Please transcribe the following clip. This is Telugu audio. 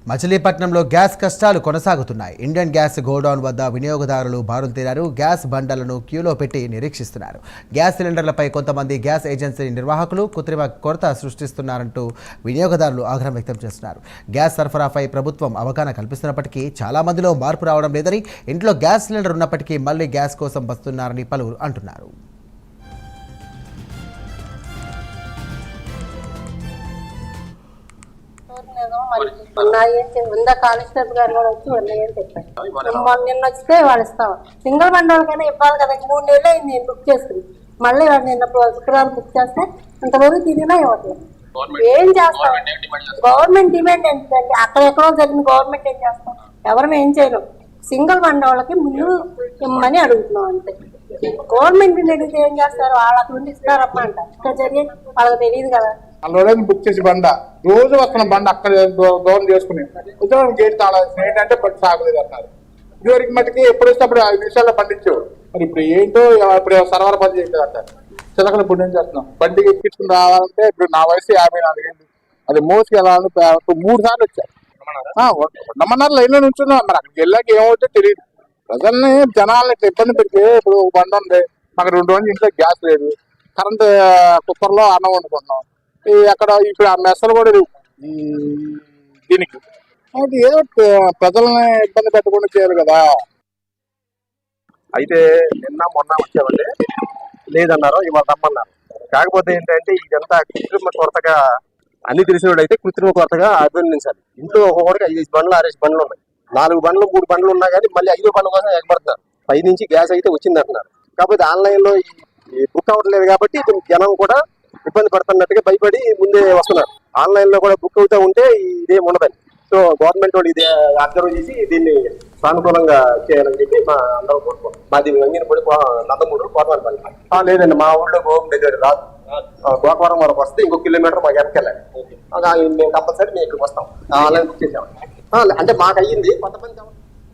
మచిలీపట్నంలో గ్యాస్ కష్టాలు కొనసాగుతున్నాయి. ఇండియన్ గ్యాస్ గోడౌన్ వద్ద వినియోగదారులు బారులు తీరారు. గ్యాస్ బండలను క్యూలో పెట్టి నిరీక్షిస్తున్నారు. గ్యాస్ సిలిండర్లపై కొంతమంది గ్యాస్ ఏజెన్సీ నిర్వాహకులు కృత్రిమ కొరత సృష్టిస్తున్నారంటూ వినియోగదారులు ఆగ్రహం వ్యక్తం చేస్తున్నారు. గ్యాస్ సరఫరాపై ప్రభుత్వం అవగాహన కల్పిస్తున్నప్పటికీ చాలా మందిలో మార్పు రావడం లేదని, ఇంట్లో గ్యాస్ సిలిండర్ ఉన్నప్పటికీ మళ్లీ గ్యాస్ కోసం వస్తున్నారని పలువురు అంటున్నారు. కానిస్టేబుల్ గారు కూడా వచ్చి ఉన్నాయని చెప్పారు. నిన్న వస్తే వాళ్ళు ఇస్తాం. సింగిల్ బండోళ్ళకైనా ఇవ్వాలి కదా. 3 నెలలు అయింది నేను బుక్ చేసుకుని. మళ్ళీ వాడు నిన్న శుక్రవారం బుక్ చేస్తే ఇంతవరకు తిరిగినా ఇవ్వట్లేదు. ఏం చేస్తాం? గవర్నమెంట్ డిమాండ్ ఏంటంటే అక్కడెక్కడో జరిగిన గవర్నమెంట్ ఏం చేస్తాం? ఎవరు ఏం చేయలేం. సింగిల్ బండోళ్ళకి ముందు ఇమ్మని అడుగుతున్నాం అంతే. గవర్నమెంట్ అడిగితే ఏం చేస్తారు? వాళ్ళకి నుండి ఇస్తారమ్మా అంట. ఇక్కడ జరిగే వాళ్ళకి తెలియదు కదా. రోజు బుక్ చేసి బండ రోజు వస్తున్న బండ అక్కడ డౌన్ చేసుకుని ఉద్యోగం గేట్ తాళ ఏంటంటే బట్టి సాగలేదు అన్నారు. ఇదివరకు మటుకి ఎప్పుడు వస్తే అప్పుడు 5 నిమిషాల్లో పండించావు. మరి ఇప్పుడు ఏంటో ఇప్పుడు సర్వర్ పని చేయలేదు అంటారు. చిలకలు ఇప్పుడు ఏం చేస్తున్నాం? బండికి ఎక్కించుకుని రావాలంటే ఇప్పుడు నా వయసు 54 ఏళ్ళు. అది మోసుకు వెళ్ళాలని 3 సార్లు వచ్చారు. నమ్మన్నారు లైన్లో నుంచున్నాం. మరి అక్కడికి వెళ్ళాక ఏమవుతుందో తెలియదు. ప్రజల్ని జనాలను ఇట్లా ఇబ్బంది పెడితే ఇప్పుడు బండ ఉంది, మాకు 2 రోజులు ఇంట్లో గ్యాస్ లేదు, కరెంట్ కుక్కర్లో అన్నం వండుకుంటున్నాం. అక్కడ ఇప్పుడు ఆ మెస్సలు కూడా లేవు దీనికి. ఏదో ప్రజల్ని ఇబ్బంది పెట్టకుండా చేయాలి కదా. అయితే నిన్న మొన్న వచ్చామండి, లేదన్నారు, ఇవాళ రమ్మన్నారు. కాకపోతే ఏంటంటే ఇదంతా కృత్రిమ కొరతగా అన్ని తెలిసిన అయితే కృత్రిమ కొరతగా అభినందించాలి. ఇంట్లో ఒక్కొక్కడికి 5 బండ్లు 6 బండ్లు ఉన్నాయి. 4 బండ్లు 3 బండ్లు ఉన్నా కానీ మళ్ళీ 5వ బండ్ల కోసం ఎగబడుతున్నారు. పై నుంచి గ్యాస్ అయితే వచ్చింది అంటున్నారు. కాకపోతే ఆన్లైన్లో బుక్ అవ్వట్లేదు కాబట్టి జనం కూడా ఇబ్బంది పడుతున్నట్టుగా భయపడి ముందే వస్తున్నారు. ఆన్లైన్ లో కూడా బుక్ అవుతూ ఉంటే ఇదేం ఉండదని. సో గవర్నమెంట్ వాళ్ళు ఇదే అబ్జర్వ్ చేసి దీన్ని సానుకూలంగా చేయాలని చెప్పి మా అందరూ కోరుకుంటాం. మాది వెంగినపూడి నందమూరు కోటవారిపల్లి. లేదండి, మా ఊళ్ళో హోమ్ డెలివరీ రాదు. గోకవరం వరకు వస్తే ఇంకో కిలోమీటర్ మాకు వెనకెళ్ళాలి. మేము కంపల్సరీ మేము ఇక్కడికి వస్తాం. ఆన్లైన్ బుక్ చేసాం. అంటే మాకు అయ్యింది, కొంతమంది